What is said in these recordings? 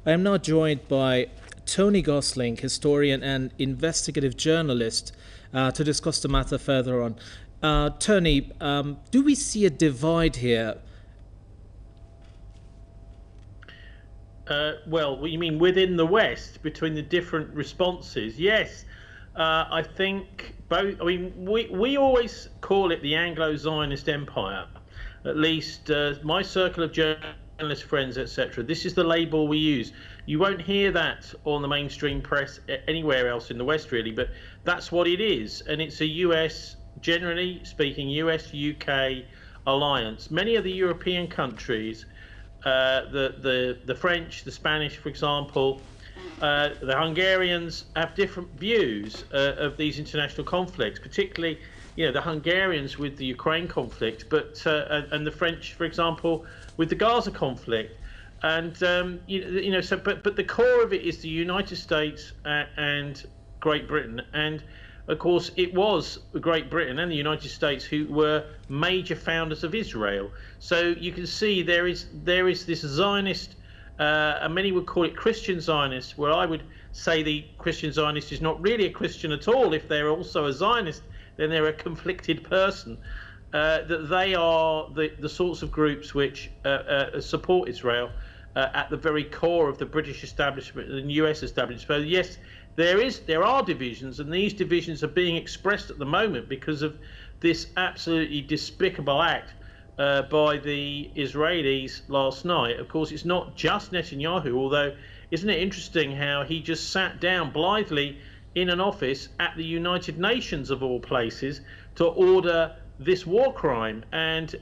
I am now joined by Tony Gosling, historian and investigative journalist, to discuss the matter further on. Tony, do we see a divide here? Well, you mean within the West, between the different responses? Yes. I think both. I mean, we always call it the Anglo-Zionist Empire. At least my circle of journalist friends, etc. This is the label we use. You won't hear that on the mainstream press anywhere else in the West, really, but that's what it is. And it's a US, generally speaking, US-UK alliance. Many of the European countries, the French, the Spanish, for example, the Hungarians have different views of these international conflicts, particularly, the Hungarians with the Ukraine conflict, but and the French, for example, with the Gaza conflict, and but the core of it is the United States and Great Britain, and of course it was Great Britain and the United States who were major founders of Israel. So you can see there is this Zionist. And many would call it Christian Zionist, where I would say the Christian Zionist is not really a Christian at all. If they're also a Zionist, then they're a conflicted person. That they are the sorts of groups which support Israel at the very core of the British establishment and US establishment. So yes, there are divisions, and these divisions are being expressed at the moment because of this absolutely despicable act by the Israelis last night. Of course, it's not just Netanyahu, although isn't it interesting how he just sat down blithely in an office at the United Nations, of all places, to order this war crime. And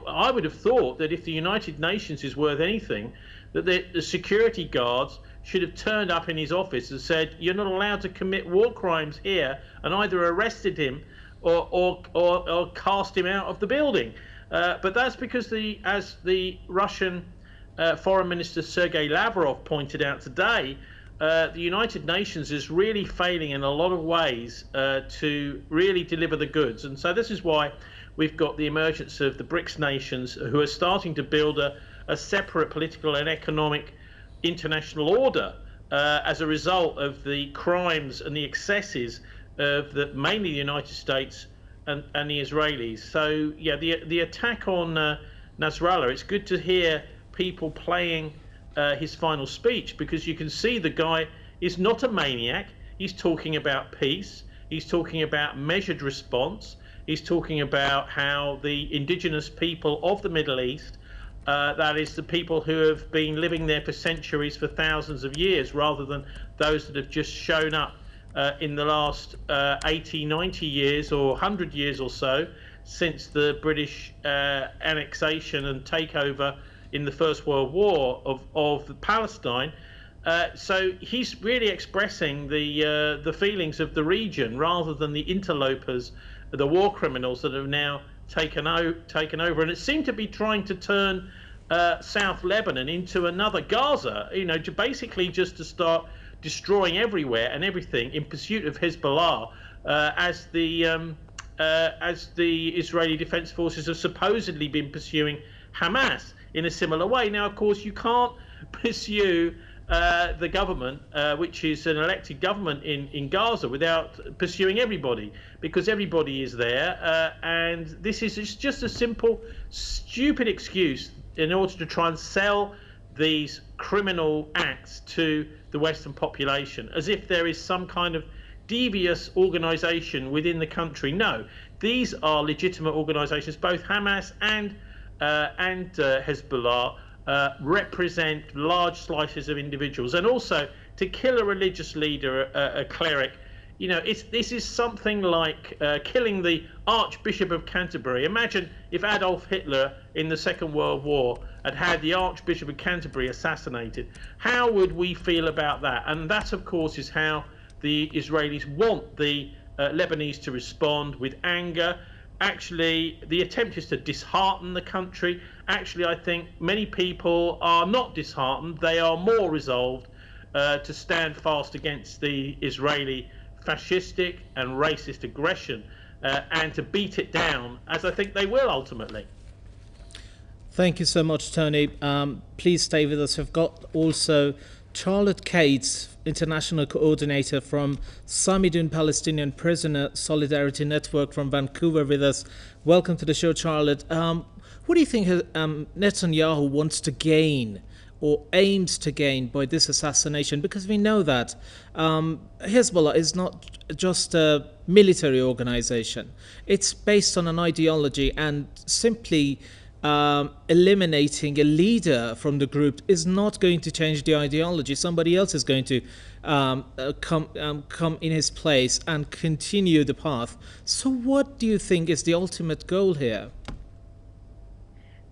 I would have thought that if the United Nations is worth anything, that the security guards should have turned up in his office and said, you're not allowed to commit war crimes here, and either arrested him or cast him out of the building. But that's because, as the Russian Foreign Minister Sergei Lavrov pointed out today, the United Nations is really failing in a lot of ways to really deliver the goods. And so this is why we've got the emergence of the BRICS nations, who are starting to build a separate political and economic international order as a result of the crimes and the excesses of mainly the United States and the Israelis. So yeah, the attack on Nasrallah, it's good to hear people playing his final speech, because you can see the guy is not a maniac. He's talking about peace. He's talking about measured response. He's talking about how the indigenous people of the Middle East, that is the people who have been living there for centuries, for thousands of years, rather than those that have just shown up in the last 80, 90 years or 100 years or so since the British annexation and takeover in the First World War of Palestine. So he's really expressing the feelings of the region rather than the interlopers, the war criminals that have now taken over. And it seemed to be trying to turn South Lebanon into another Gaza, basically just to start destroying everywhere and everything in pursuit of Hezbollah, as the Israeli Defense Forces have supposedly been pursuing Hamas in a similar way. Now, of course, you can't pursue the government, which is an elected government in Gaza, without pursuing everybody, because everybody is there. And this is just a simple, stupid excuse in order to try and sell these criminal acts to the Western population, as if there is some kind of devious organization within the country. No, these are legitimate organizations. Both Hamas and Hezbollah represent large slices of individuals. And also, to kill a religious leader, a cleric, this is something like killing the Archbishop of Canterbury. Imagine if Adolf Hitler in the Second World War had the Archbishop of Canterbury assassinated. How would we feel about that? And that, of course, is how the Israelis want the Lebanese to respond, with anger. Actually, the attempt is to dishearten the country. Actually, I think many people are not disheartened. They are more resolved to stand fast against the Israeli fascistic and racist aggression and to beat it down, as I think they will ultimately. Thank you so much, Tony. Please stay with us. We've got also Charlotte Cates, international coordinator from Samidun Palestinian Prisoner Solidarity Network from Vancouver, with us. Welcome to the show, Charlotte. What do you think Netanyahu wants to gain or aims to gain by this assassination? Because we know that Hezbollah is not just a military organization. It's based on an ideology, and simply eliminating a leader from the group is not going to change the ideology. Somebody else is going to come in his place and continue the path. So what do you think is the ultimate goal here?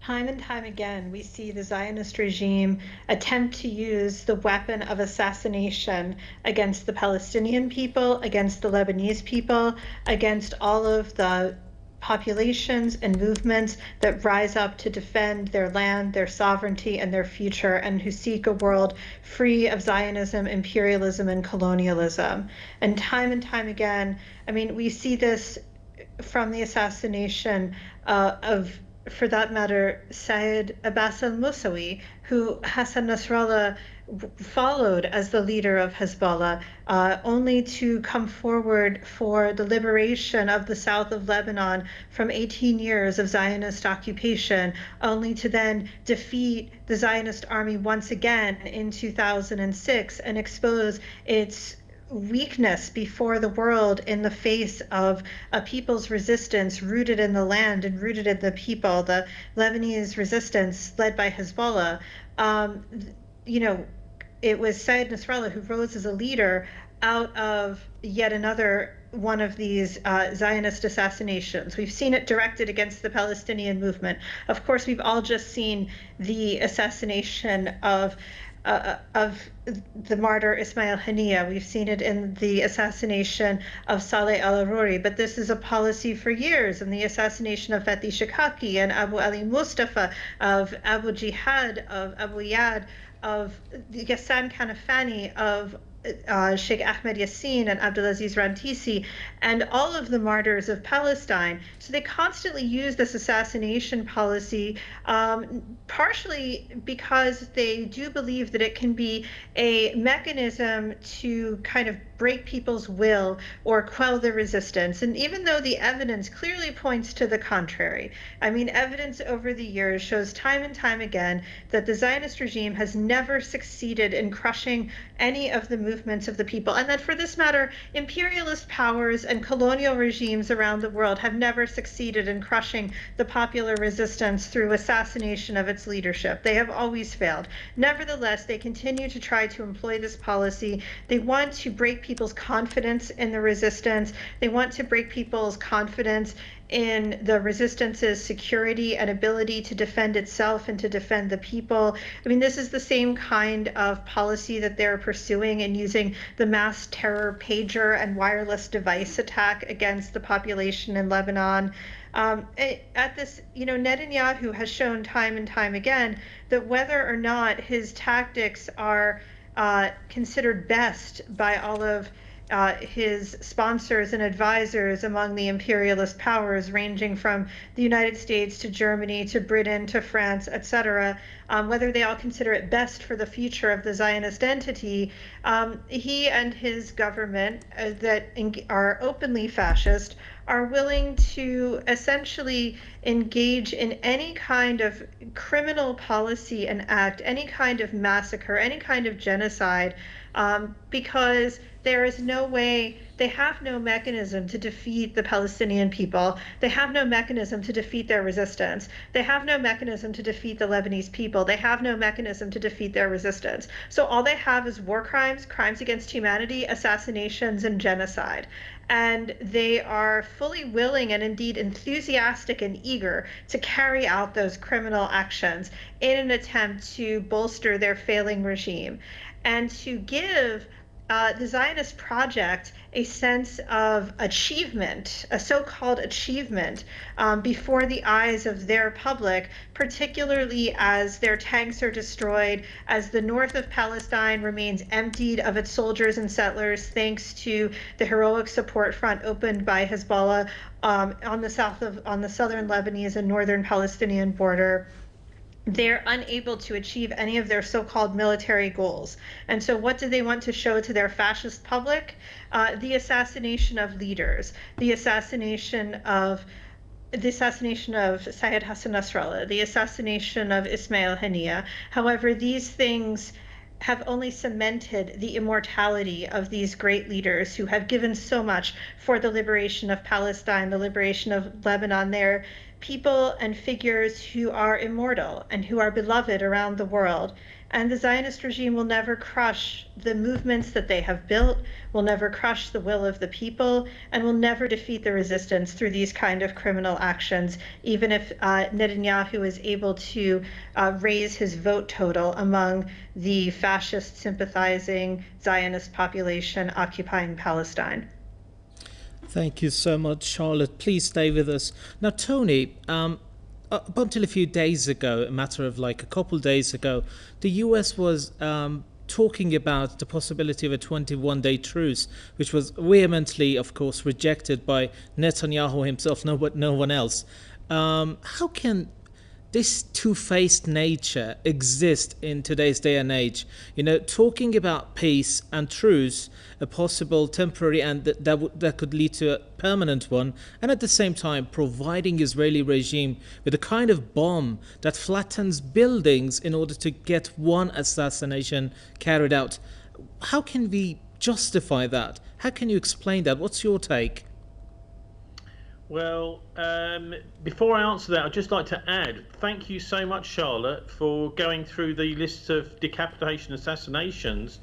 Time and time again, we see the Zionist regime attempt to use the weapon of assassination against the Palestinian people, against the Lebanese people, against all of the populations and movements that rise up to defend their land, their sovereignty, and their future, and who seek a world free of Zionism, imperialism, and colonialism. And time again, I mean, we see this from the assassination of, for that matter, Sayyad al-Musawi, who Hassan Nasrallah followed as the leader of Hezbollah, only to come forward for the liberation of the south of Lebanon from 18 years of Zionist occupation, only to then defeat the Zionist army once again in 2006 and expose its weakness before the world in the face of a people's resistance rooted in the land and rooted in the people, the Lebanese resistance led by Hezbollah. It was Sayyad Nasrallah who rose as a leader out of yet another one of these Zionist assassinations. We've seen it directed against the Palestinian movement. Of course, we've all just seen the assassination of the martyr Ismail Haniyeh. We've seen it in the assassination of Saleh al-Aruri, but this is a policy for years, and the assassination of Fatih Shikaki and Abu Ali Mustafa, of Abu Jihad, of Abu Yad, of Ghassan Kanafani, of Sheikh Ahmed Yassin and Abdulaziz Rantisi, and all of the martyrs of Palestine. So they constantly use this assassination policy, partially because they do believe that it can be a mechanism to kind of break people's will or quell their resistance. And even though the evidence clearly points to the contrary, I mean, evidence over the years shows time and time again that the Zionist regime has never succeeded in crushing any of the movements of the people, and that, for this matter, imperialist powers and colonial regimes around the world have never succeeded in crushing the popular resistance through assassination of its leadership. They have always failed. Nevertheless, they continue to try to employ this policy. They want to break people's confidence in the resistance. They want to break people's confidence in the resistance's security and ability to defend itself and to defend the people. I mean, this is the same kind of policy that they're pursuing in using the mass terror pager and wireless device attack against the population in Lebanon. Netanyahu has shown time and time again that whether or not his tactics are considered best by all of his sponsors and advisors among the imperialist powers, ranging from the United States to Germany to Britain to France, etc., whether they all consider it best for the future of the Zionist entity, he and his government that are openly fascist are willing to essentially engage in any kind of criminal policy and act, any kind of massacre, any kind of genocide, because there is no way, they have no mechanism to defeat the Palestinian people. They have no mechanism to defeat their resistance. They have no mechanism to defeat the Lebanese people. They have no mechanism to defeat their resistance. So all they have is war crimes, crimes against humanity, assassinations, and genocide. And they are fully willing and indeed enthusiastic and eager to carry out those criminal actions in an attempt to bolster their failing regime and to give the Zionist project a sense of achievement, a so-called achievement, before the eyes of their public, particularly as their tanks are destroyed, as the north of Palestine remains emptied of its soldiers and settlers thanks to the heroic support front opened by Hezbollah on the southern Lebanese and northern Palestinian border. they're unable to achieve any of their so-called military goals. And so what do they want to show to their fascist public? The assassination of leaders, the assassination of Sayyad Hassan Nasrallah, the assassination of Ismail Haniyeh. However, these things have only cemented the immortality of these great leaders who have given so much for the liberation of Palestine, the liberation of Lebanon. They're people and figures who are immortal and who are beloved around the world. And the Zionist regime will never crush the movements that they have built, will never crush the will of the people, and will never defeat the resistance through these kind of criminal actions, even if Netanyahu is able to raise his vote total among the fascist sympathizing Zionist population occupying Palestine. Thank you so much, Charlotte. Please stay with us. Now, Tony, up until a few days ago, a matter of like a couple days ago, the US was talking about the possibility of a 21-day truce, which was vehemently, of course, rejected by Netanyahu himself, no one else. How can this two-faced nature exist in today's day and age? You know, talking about peace and truce, a possible temporary and that could lead to a permanent one, and at the same time providing Israeli regime with a kind of bomb that flattens buildings in order to get one assassination carried out. How can we justify that? How can you explain that? What's your take? Well, before I answer that, I'd just like to add, thank you so much, Charlotte, for going through the list of decapitation assassinations.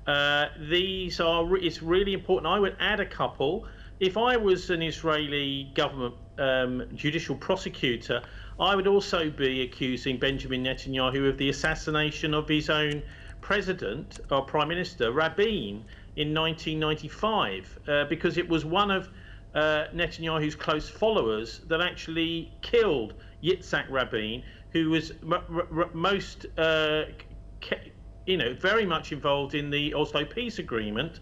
It's really important. I would add a couple. If I was an Israeli government judicial prosecutor, I would also be accusing Benjamin Netanyahu of the assassination of his own president or prime minister, Rabin, in 1995, because it was one of Netanyahu's close followers that actually killed Yitzhak Rabin, who was most, very much involved in the Oslo peace agreement.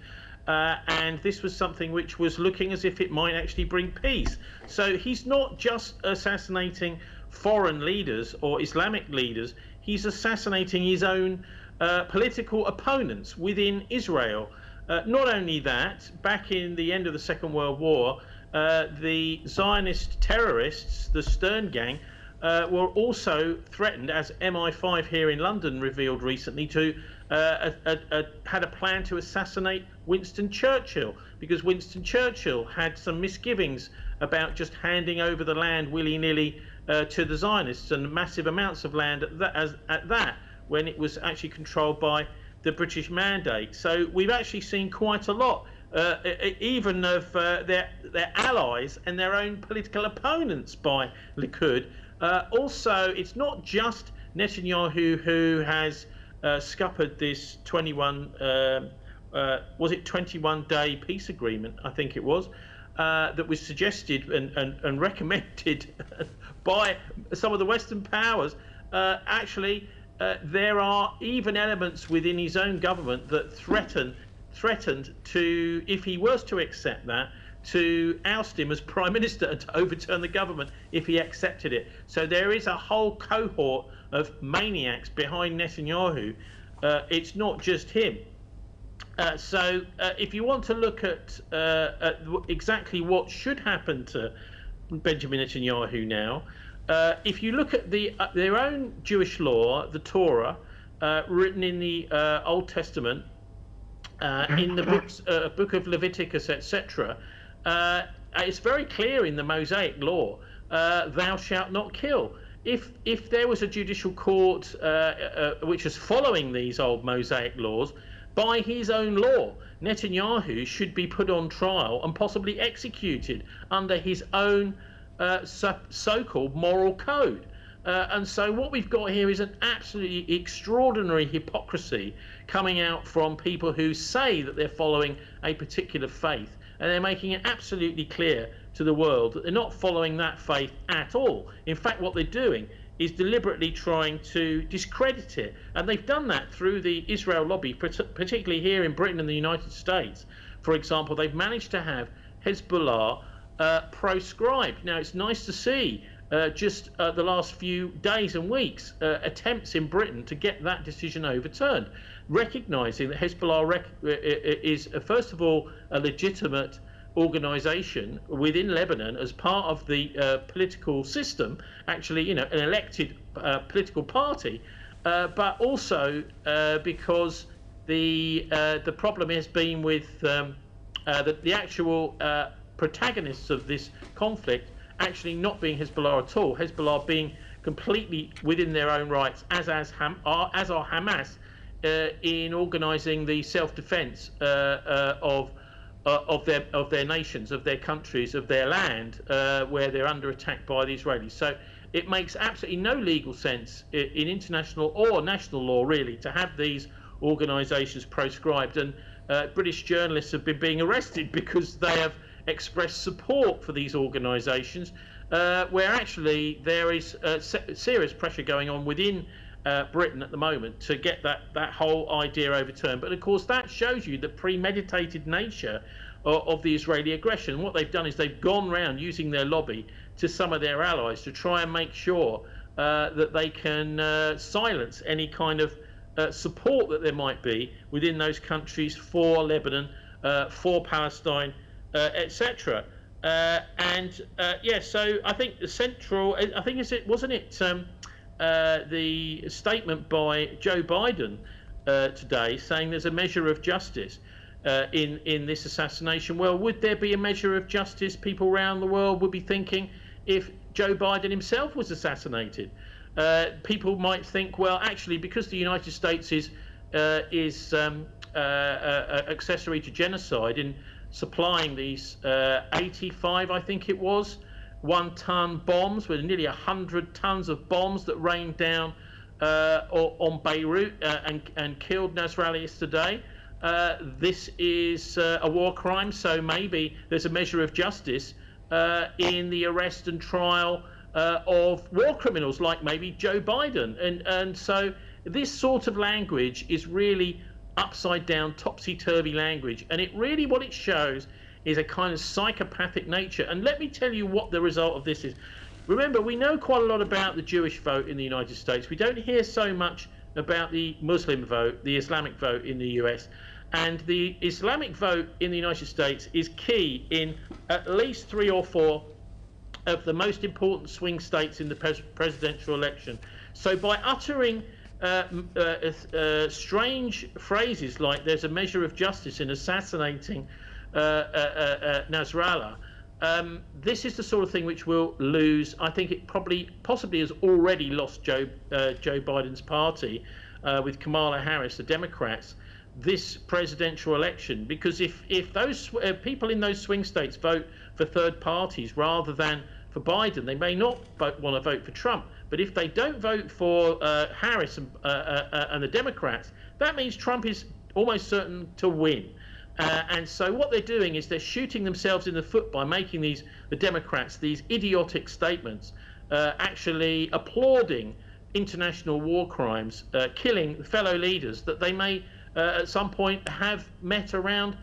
And this was something which was looking as if it might actually bring peace. So he's not just assassinating foreign leaders or Islamic leaders, he's assassinating his own political opponents within Israel. Not only that, back in the end of the Second World War, the Zionist terrorists, the Stern Gang, were also threatened, as MI5 here in London revealed recently, to had a plan to assassinate Winston Churchill, because Winston Churchill had some misgivings about just handing over the land willy-nilly to the Zionists, and massive amounts of land at that when it was actually controlled by the British Mandate. So we've actually seen quite a lot, even of their allies and their own political opponents by Likud. Also, it's not just Netanyahu who has scuppered this 21-day peace agreement, I think it was, that was suggested and recommended by some of the Western powers. Actually, there are even elements within his own government that threatened to, if he was to accept that, to oust him as prime minister and to overturn the government if he accepted it. So there is a whole cohort of maniacs behind Netanyahu. It's not just him. So if you want to look at exactly what should happen to Benjamin Netanyahu now, if you look at their own Jewish law, the Torah, written in the Old Testament, in the book of Leviticus, etc., it's very clear in the Mosaic law, thou shalt not kill. If there was a judicial court which was following these old Mosaic laws, by his own law, Netanyahu should be put on trial and possibly executed under his own so-called moral code. And so what we've got here is an absolutely extraordinary hypocrisy coming out from people who say that they're following a particular faith, and they're making it absolutely clear to the world that they're not following that faith at all. In fact, what they're doing is deliberately trying to discredit it, and they've done that through the Israel lobby, particularly here in Britain and the United States. For example, they've managed to have Hezbollah proscribed. Now, it's nice to see just the last few days and weeks, attempts in Britain to get that decision overturned, recognising that Hezbollah is, first of all, a legitimate organisation within Lebanon as part of the political system, actually, an elected political party, but also because the problem has been with the actual protagonists of this conflict actually not being Hezbollah at all. Hezbollah being completely within their own rights, as are Hamas, in organising the self-defence of their nations, of their countries, of their land, where they're under attack by the Israelis. So it makes absolutely no legal sense in international or national law, really, to have these organisations proscribed. And British journalists have been being arrested because they have expressed support for these organisations, where actually there is serious pressure going on within Britain at the moment to get that whole idea overturned. But of course that shows you the premeditated nature of the Israeli aggression. What they've done is they've gone round using their lobby to some of their allies to try and make sure that they can silence any kind of support that there might be within those countries for Lebanon, for Palestine, etc. So I think the central, wasn't it the statement by Joe Biden today saying there's a measure of justice in this assassination? Well, would there be a measure of justice, people around the world would be thinking, if Joe Biden himself was assassinated? People might think, well, actually, because the United States is accessory to genocide in supplying these 85, I think it was, 1-ton bombs, with nearly 100 tons of bombs that rained down on Beirut and killed Nasrallah yesterday. This is a war crime, so maybe there's a measure of justice in the arrest and trial of war criminals like maybe Joe Biden. And so this sort of language is really upside down, topsy-turvy language, and what it shows is a kind of psychopathic nature. And let me tell you what the result of this is. Remember, we know quite a lot about the Jewish vote in the United States. We don't hear so much about the Muslim vote, the Islamic vote in the US. And the Islamic vote in the United States is key in at least 3 or 4 of the most important swing states in the presidential election. So by uttering strange phrases like "there's a measure of justice in assassinating Nasrallah," this is the sort of thing which will lose. I think it possibly has already lost Joe Biden's party with Kamala Harris, the Democrats, this presidential election, because if those people in those swing states vote for third parties rather than for Biden, they may not want to vote for Trump. But if they don't vote for Harris and the Democrats, that means Trump is almost certain to win. And so what they're doing is they're shooting themselves in the foot by making the Democrats, these idiotic statements, actually applauding international war crimes, killing fellow leaders that they may at some point have met around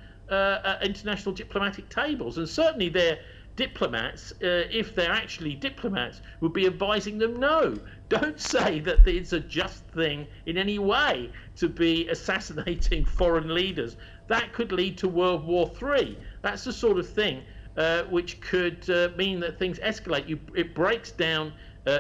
international diplomatic tables. And certainly their diplomats, if they're actually diplomats, would be advising them, no, don't say that it's a just thing in any way to be assassinating foreign leaders. That could lead to World War III. That's the sort of thing which could mean that things escalate. It breaks down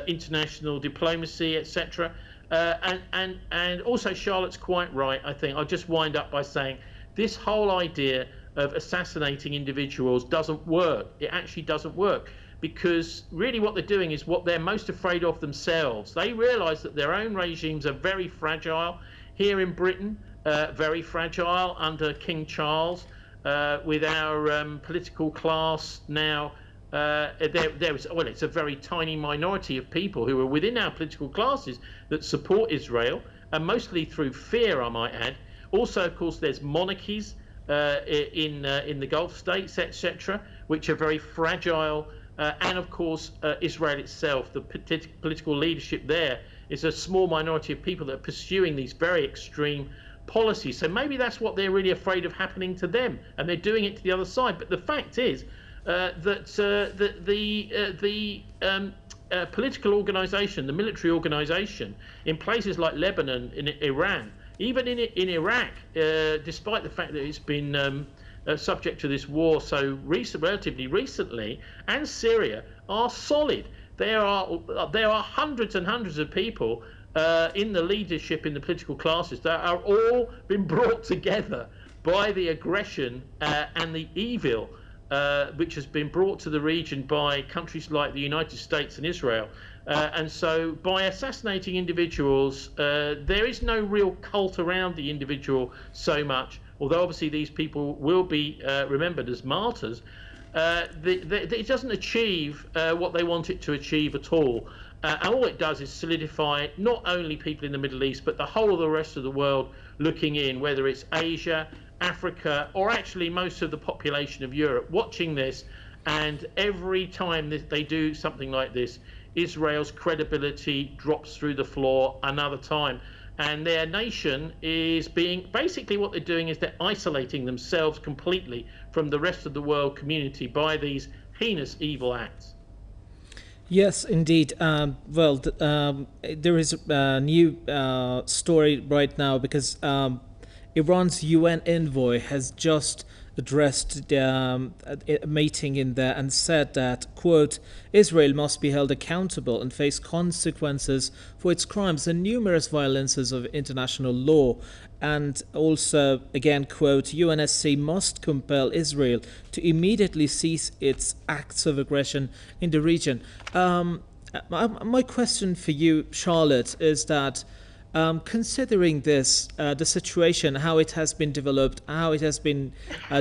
international diplomacy, etc. And also, Charlotte's quite right, I think. I'll just wind up by saying this whole idea of assassinating individuals doesn't work. It actually doesn't work, because really what they're doing is what they're most afraid of themselves. They realise that their own regimes are very fragile. Here in Britain, very fragile under King Charles, with our political class now. It's a very tiny minority of people who are within our political classes that support Israel, and mostly through fear, I might add. Also, of course, there's monarchies in the Gulf states, etc., which are very fragile, and of course Israel itself, the political leadership there is a small minority of people that are pursuing these very extreme policies. So maybe that's what they're really afraid of happening to them, and they're doing it to the other side. But the fact is that political organization, the military organization in places like Lebanon, in Iran, even in Iraq, despite the fact that it's been subject to this war so relatively recently, and Syria, are solid. There are hundreds and hundreds of people in the leadership, in the political classes, that are all been brought together by the aggression and the evil which has been brought to the region by countries like the United States and Israel. And so by assassinating individuals, there is no real cult around the individual so much, although obviously these people will be remembered as martyrs. It doesn't achieve what they want it to achieve at all. And all it does is solidify not only people in the Middle East, but the whole of the rest of the world looking in, whether it's Asia, Africa, or actually most of the population of Europe, watching this. And every time that they do something like this, Israel's credibility drops through the floor another time. And their nation is being, basically what they're doing is they're isolating themselves completely from the rest of the world community by these heinous evil acts. Yes, indeed. There is a new story right now because Iran's UN envoy has just addressed a meeting in there and said that, quote, Israel must be held accountable and face consequences for its crimes and numerous violences of international law. And also, again, quote, UNSC must compel Israel to immediately cease its acts of aggression in the region. My question for you, Charlotte, is that considering this, the situation, how it has been developed, how it has been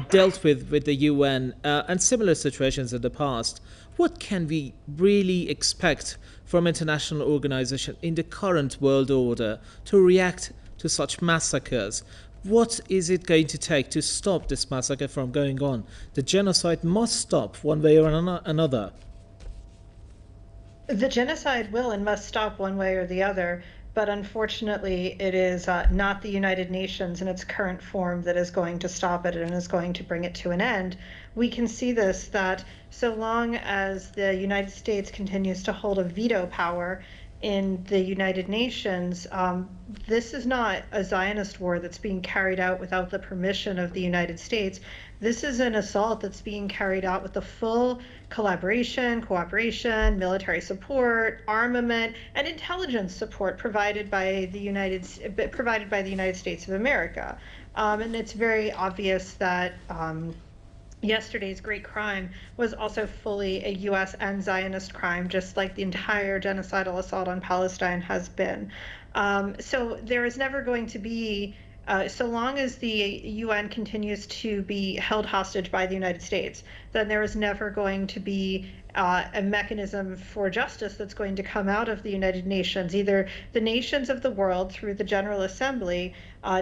dealt with the UN and similar situations in the past, what can we really expect from international organizations in the current world order to react to such massacres? What is it going to take to stop this massacre from going on? The genocide must stop one way or another. The genocide will and must stop one way or the other. But unfortunately, it is not the United Nations in its current form that is going to stop it and is going to bring it to an end. We can see this, that so long as the United States continues to hold a veto power in the United Nations, this is not a Zionist war that's being carried out without the permission of the United States. This is an assault that's being carried out with the full collaboration, cooperation, military support, armament, and intelligence support provided by the United States of America. And it's very obvious that yesterday's great crime was also fully a U.S. and Zionist crime, just like the entire genocidal assault on Palestine has been. So there is never going to be, so long as the UN continues to be held hostage by the United States, then there is never going to be a mechanism for justice that's going to come out of the United Nations. Either the nations of the world through the General Assembly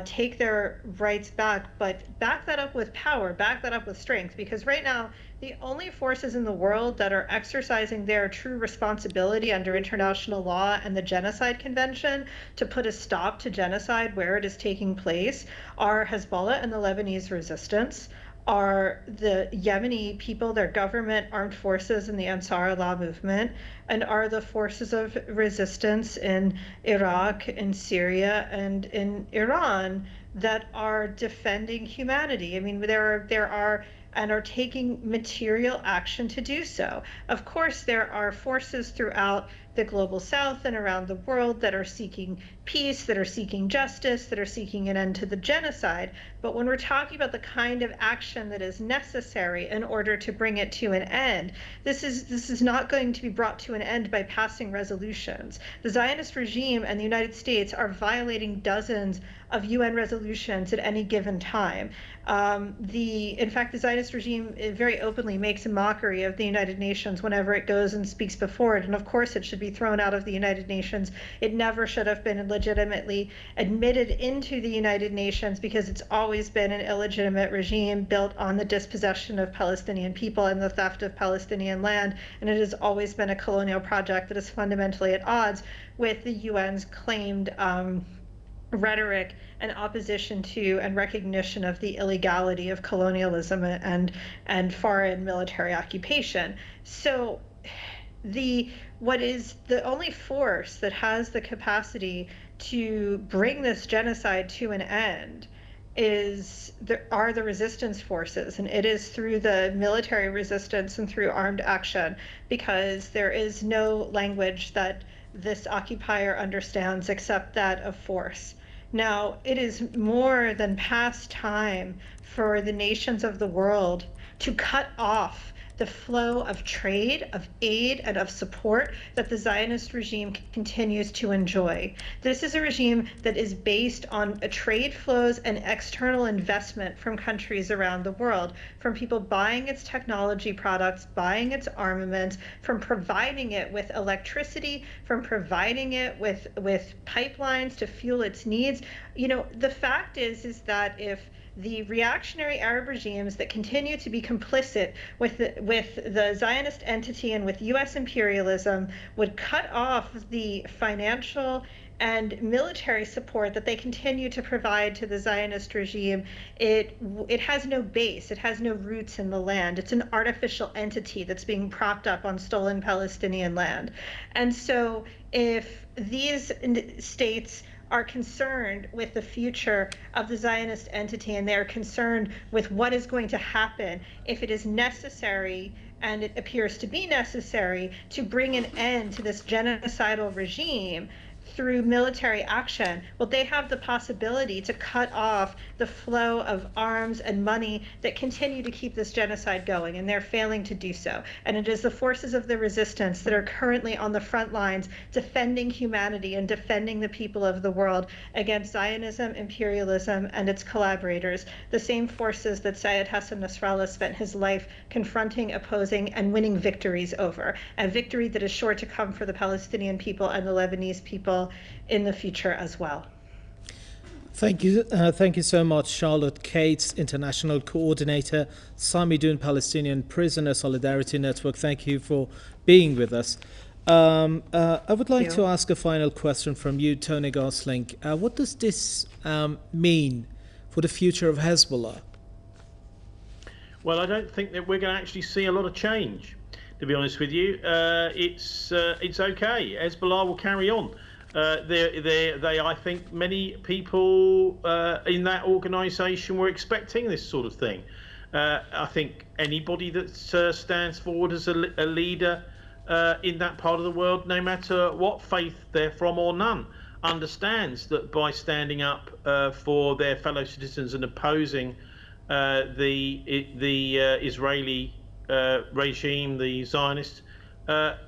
take their rights back, but back that up with power, back that up with strength, because right now the only forces in the world that are exercising their true responsibility under international law and the Genocide Convention to put a stop to genocide where it is taking place are Hezbollah and the Lebanese resistance, are the Yemeni people, their government armed forces in the Ansar Allah movement, and are the forces of resistance in Iraq, in Syria, and in Iran that are defending humanity. I mean, there are and are taking material action to do so. Of course, there are forces throughout the global south and around the world that are seeking peace, that are seeking justice, that are seeking an end to the genocide. But when we're talking about the kind of action that is necessary in order to bring it to an end, this is not going to be brought to an end by passing resolutions. The Zionist regime and the United States are violating dozens of UN resolutions at any given time. In fact, the Zionist regime very openly makes a mockery of the United Nations whenever it goes and speaks before it. And of course, it should be thrown out of the United Nations. It never should have been legitimately admitted into the United Nations because it's always been an illegitimate regime built on the dispossession of Palestinian people and the theft of Palestinian land. And it has always been a colonial project that is fundamentally at odds with the UN's claimed rhetoric and opposition to and recognition of the illegality of colonialism and foreign military occupation. So what is the only force that has the capacity to bring this genocide to an end are the resistance forces, and it is through the military resistance and through armed action, because there is no language that this occupier understands except that of force. Now, it is more than past time for the nations of the world to cut off the flow of trade, of aid, and of support that the Zionist regime continues to enjoy. This is a regime that is based on trade flows and external investment from countries around the world, from people buying its technology products, buying its armaments, from providing it with electricity, from providing it with pipelines to fuel its needs. The fact is that if the reactionary Arab regimes that continue to be complicit with the Zionist entity and with U.S. imperialism would cut off the financial and military support that they continue to provide to the Zionist regime, it has no base, it has no roots in the land. It's an artificial entity that's being propped up on stolen Palestinian land. And so if these states are concerned with the future of the Zionist entity, and they are concerned with what is going to happen if it is necessary, and it appears to be necessary, to bring an end to this genocidal regime through military action, well, they have the possibility to cut off the flow of arms and money that continue to keep this genocide going, and they're failing to do so. And it is the forces of the resistance that are currently on the front lines defending humanity and defending the people of the world against Zionism, imperialism, and its collaborators, the same forces that Sayyad Hassan Nasrallah spent his life confronting, opposing, and winning victories over, a victory that is sure to come for the Palestinian people and the Lebanese people in the future as well. Thank you so much, Charlotte Cates, International Coordinator, Samidun Palestinian Prisoner Solidarity Network. Thank you for being with us. I would like to ask a final question from you, Tony Gosling. What does this mean for the future of Hezbollah? Well, I don't think that we're going to actually see a lot of change, to be honest with you. It's okay. Hezbollah will carry on. I think many people in that organisation were expecting this sort of thing. I think anybody that stands forward as a leader in that part of the world, no matter what faith they're from or none, understands that by standing up for their fellow citizens and opposing the Israeli regime, the Zionists,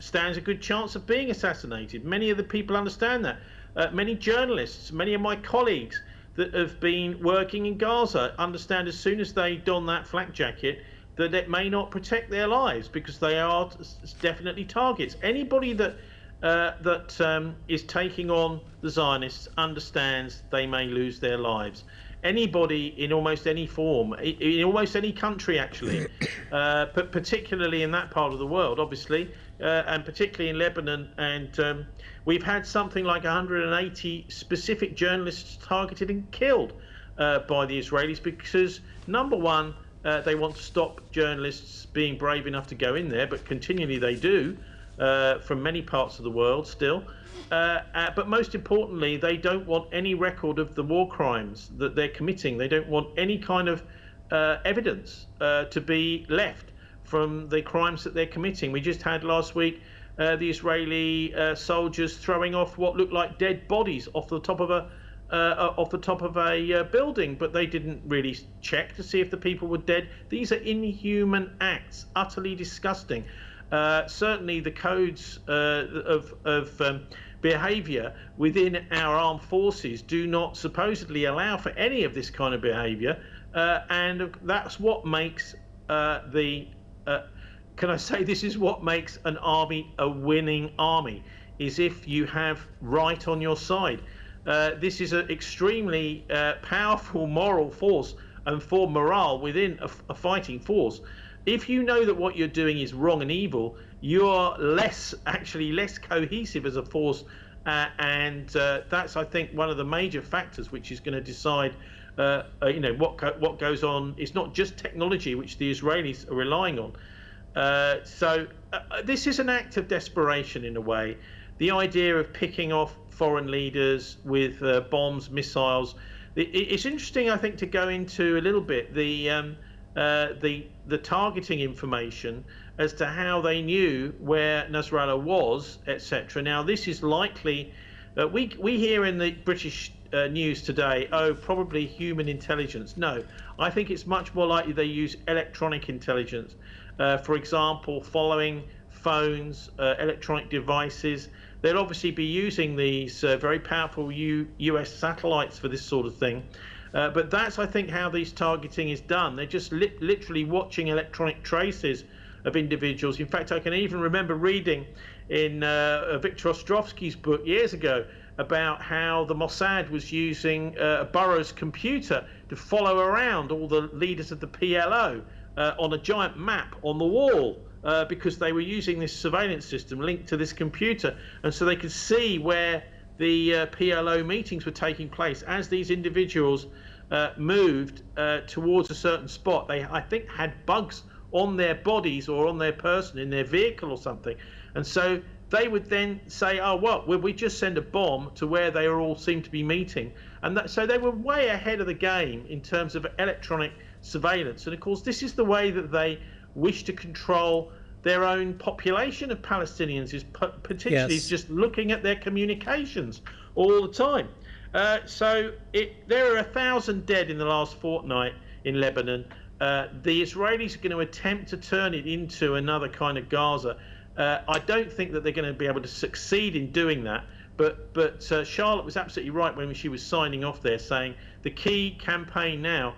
stands a good chance of being assassinated. Many of the people understand that. Many journalists, many of my colleagues that have been working in Gaza understand as soon as they don that flak jacket that it may not protect their lives, because they are definitely targets. Anybody that is taking on the Zionists understands they may lose their lives. Anybody in almost any form, in almost any country actually, but particularly in that part of the world, obviously, and particularly in Lebanon. And we've had something like 180 specific journalists targeted and killed by the Israelis because, number one, they want to stop journalists being brave enough to go in there, but continually they do from many parts of the world still. But most importantly, they don't want any record of the war crimes that they're committing. They don't want any kind of evidence to be left from the crimes that they're committing. We just had last week the Israeli soldiers throwing off what looked like dead bodies off the top of a building, but they didn't really check to see if the people were dead. These are inhuman acts, utterly disgusting. Certainly the codes of behaviour within our armed forces do not supposedly allow for any of this kind of behaviour, and that's what makes can I say this is what makes an army a winning army, is if you have right on your side. This is an extremely powerful moral force and for morale within a fighting force. If you know that what you're doing is wrong and evil, you're less cohesive as a force, and that's, I think, one of the major factors which is going to decide what goes on. It's not just technology which the Israelis are relying on. So this is an act of desperation in a way. The idea of picking off foreign leaders with bombs, missiles. It's interesting, I think, to go into a little bit the targeting information as to how they knew where Nasrallah was, etc. Now, this is likely. We hear in the British news today, oh, probably human intelligence. No, I think it's much more likely they use electronic intelligence. For example, following phones, electronic devices. They'll obviously be using these very powerful US satellites for this sort of thing. But that's, I think, how these targeting is done. They're just literally watching electronic traces of individuals. In fact, I can even remember reading in Viktor Ostrovsky's book years ago about how the Mossad was using Burroughs' computer to follow around all the leaders of the PLO on a giant map on the wall, because they were using this surveillance system linked to this computer, and so they could see where the PLO meetings were taking place as these individuals moved towards a certain spot. They, I think, had bugs on their bodies or on their person, in their vehicle or something, and so they would then say, oh, well, we just send a bomb to where they all seem to be meeting. And so they were way ahead of the game in terms of electronic surveillance. And of course, this is the way that they wish to control their own population of Palestinians, is potentially just looking at their communications all the time. So there are 1,000 dead in the last fortnight in Lebanon. The Israelis are going to attempt to turn it into another kind of Gaza. I don't think that they're going to be able to succeed in doing that. But Charlotte was absolutely right when she was signing off there, saying the key campaign now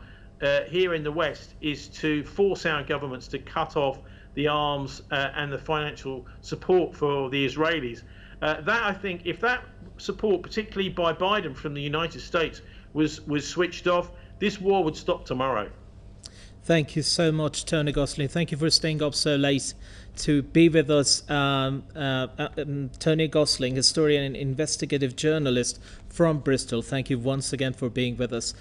here in the West is to force our governments to cut off the arms and the financial support for the Israelis. That, I think, if that support, particularly by Biden from the United States, was switched off, this war would stop tomorrow. Thank you so much, Tony Gosling. Thank you for staying up so late to be with us. Tony Gosling, historian and investigative journalist from Bristol. Thank you once again for being with us.